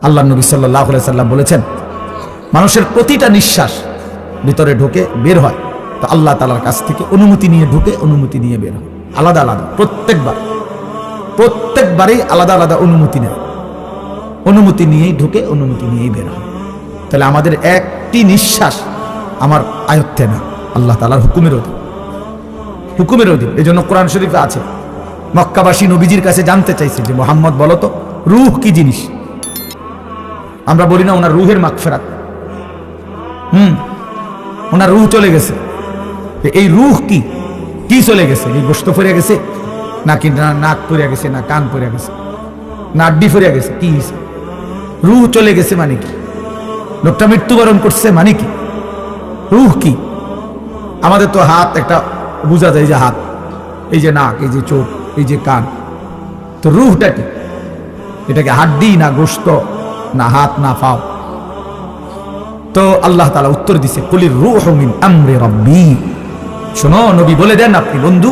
আল্লাহ নবী সাল্লাল্লাহু আলাইহি সাল্লাম বলেছেন, মানুষের প্রতিটা নিঃশ্বাস ভিতরে ঢোকে বের হয়, তো আল্লাহ তাআলার কাছ থেকে অনুমতি নিয়ে ঢোকে, অনুমতি নিয়ে বের হয়, আলাদা আলাদা। প্রত্যেকবারই আলাদা আলাদা অনুমতি নেয়, অনুমতি নিয়েই ঢোকে, অনুমতি নিয়েই বের হয়। তাহলে আমাদের একটি নিঃশ্বাস আমার আয়ত্তে না, আল্লাহ তাআলার হুকুমের অধীন, হুকুমের অধীন। এই জন্য কোরআন শরীফে আছে, মক্কাবাসী নবীজির কাছে জানতে চাইছে যে মুহাম্মদ বলো তো রূহ কি জিনিস। আমরা বলি না ওনার রূহের মাগফিরাত, ওনার রূহ চলে গেছে। এই রূহ কি কি চলে গেছে? এই গোশত পড়ে গেছে নাকি নাক পড়ে গেছে, না কান পড়ে গেছে, না আড্ডি পড়ে গেছে? কি হয়েছে? রূহ চলে গেছে মানে কি? লোকটা মৃত্যুবরণ করছে মানে কি? রূহ কি? আমাদের তো হাত একটা বোঝা যায়, যে হাত, এই যে নাক, এই যে চোখ, এই যে কান, তো রূহটা কি? এটাকে হাড্ডি না গোশত না হাত না পাও? তো আল্লাহ তাআলা উত্তর দিছে, কুলির রূহু মিন আমরি রাব্বি। শোনো নবী, বলে দেন আপনি বন্ধু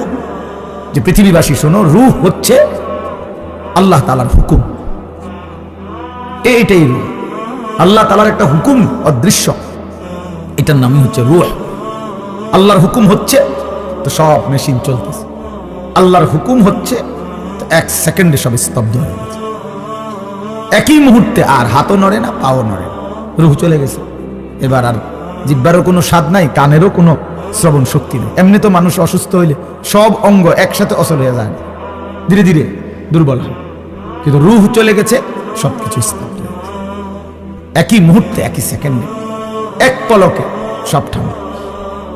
যে পৃথিবীবাসী শোনো, রূহ হচ্ছে আল্লাহ তাআলার হুকুম। এইটাই রূহ, আল্লাহ তাআলার একটা হুকুম অদৃশ্য, এটার নামই হচ্ছে রূহ। আল্লাহর হুকুম হচ্ছে তো সব মেশিন চলতেছে, আল্লাহর হুকুম হচ্ছে তো এক সেকেন্ডে সব স্তব্ধ হয়ে গেছে, একই মুহূর্তে। আর হাতও নড়ে না, পাও নড়ে না, রূহ চলে গেছে। এবার আর জিহ্বারও কোনো স্বাদ নাই, কানেরও কোনো শ্রবণ শক্তি নেই। এমনি তো মানুষ অসুস্থ হইলে সব অঙ্গ একসাথে অচল হয়ে যায়, ধীরে ধীরে দুর্বল হয়, কিন্তু রূহ চলে গেছে, সবকিছু স্তব্ধ হয়ে গেছে, একই মুহূর্তে, একই সেকেন্ডে, এক পলকে সব ঠান্ডা।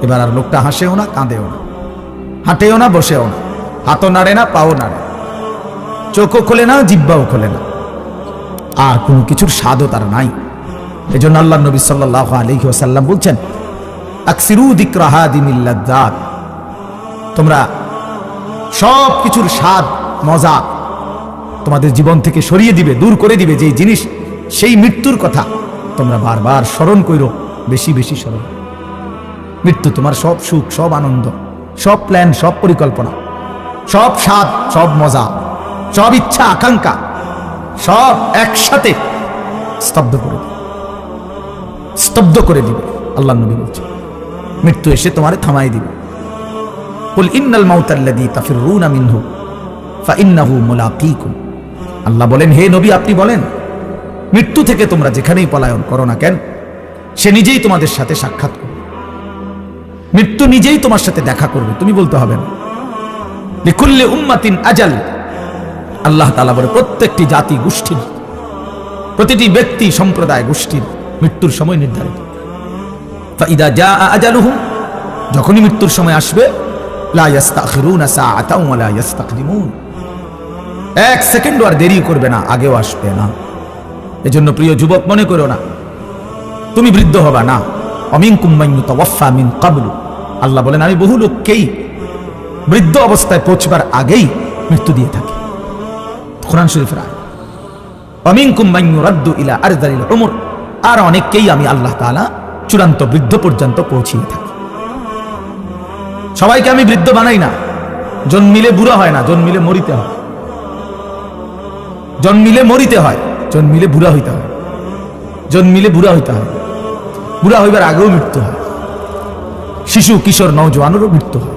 এবার আর লোকটা হাসেও না, কাঁদেও না, হাঁটেও না, বসেও না, হাতও নাড়ে না, পাও নাড়ে, চোখও খোলে না, জিহ্বাও খোলে না, আর কোনো কিছুর স্বাদও তার নাই। এই জন্য আল্লাহ নবী সাল্লাল্লাহু আলাইহি ওয়াসাল্লাম বলছেন, আকসিরু যিকরা হাদিমিল লাযযাত, তোমরা সব কিছুর স্বাদ মজা তোমাদের জীবন থেকে সরিয়ে দিবে, দূর করে দিবে যে জিনিস, সেই মৃত্যুর কথা তোমরা বারবার স্মরণ করো, বেশি বেশি স্মরণ। মৃত্যু তোমার সব সুখ, সব আনন্দ, সব প্ল্যান, সব পরিকল্পনা, সব স্বাদ, সব মজা, সব ইচ্ছা আকাঙ্ক্ষা, সব একসাথে স্তব্ধ করে দিবে, স্তব্ধ করে দিবে। আল্লাহ নবী বলছে, মৃত্যু এসে তোমারে থামাই দিবে। কুল ইন্নাল মাউতাল্লাযী তাফিরুনা মিনহু ফাইন্নাহু মুলাকীকুম। আল্লাহ বলেন, হে নবী আপনি বলেন, মৃত্যু থেকে তোমরা যেখানেই পলায়ন করো না কেন, সে নিজেই তোমাদের সাথে সাক্ষাৎ করবে, মৃত্যু নিজেই তোমার সাথে দেখা করবে, তুমি বলতে হবে না। লিকুল্লি উম্মাতিন আজাল, আল্লাহ তাআলা বলে প্রত্যেকটি জাতি গোষ্ঠীর, প্রতিটি ব্যক্তি সম্প্রদায় গোষ্ঠীর মৃত্যুর সময় নির্ধারিত। ফাইদা জাআ আজালুহুম, যখনই মৃত্যুর সময় আসবে, লা ইস্তাখিরুনা সাআতাও ওয়া লা ইস্তাকদিমুন, এক সেকেন্ড আর দেরি করবে না, আগেও আসবে না। এজন্য প্রিয় যুবক, মনে করো না তুমি বৃদ্ধ হবা না। অমিনকুম মান ইউতাওয়াফা মিন ক্বাবলু, আল্লাহ বলেন আমি বহু লোককেই বৃদ্ধ অবস্থায় পৌঁছবার আগেই মৃত্যু দিয়ে থাকি। কোরআন শরীফের আয়াত। অমিনকুম মান ইউরাদ্দু ইলা আরযালিল উমর, আর অনেককেই আমি আল্লাহ তাআলা চূড়ান্ত বৃদ্ধ পর্যন্ত পৌঁছিয়ে থাকি। সবাইকে আমি বৃদ্ধ বানাই না, জন্মিলে বুড়া হয় না, জন্মিলে মরিতে হয়, জন্মিলে মরিতে হয়, জন্মিলে বুড়া হইতে হয়, জন্মিলে বুড়া হইতে হয়, বুড়া হইবার আগেও মৃত্যু হয়, শিশু কিশোর নওজোয়ানেরও মৃত্যু হয়।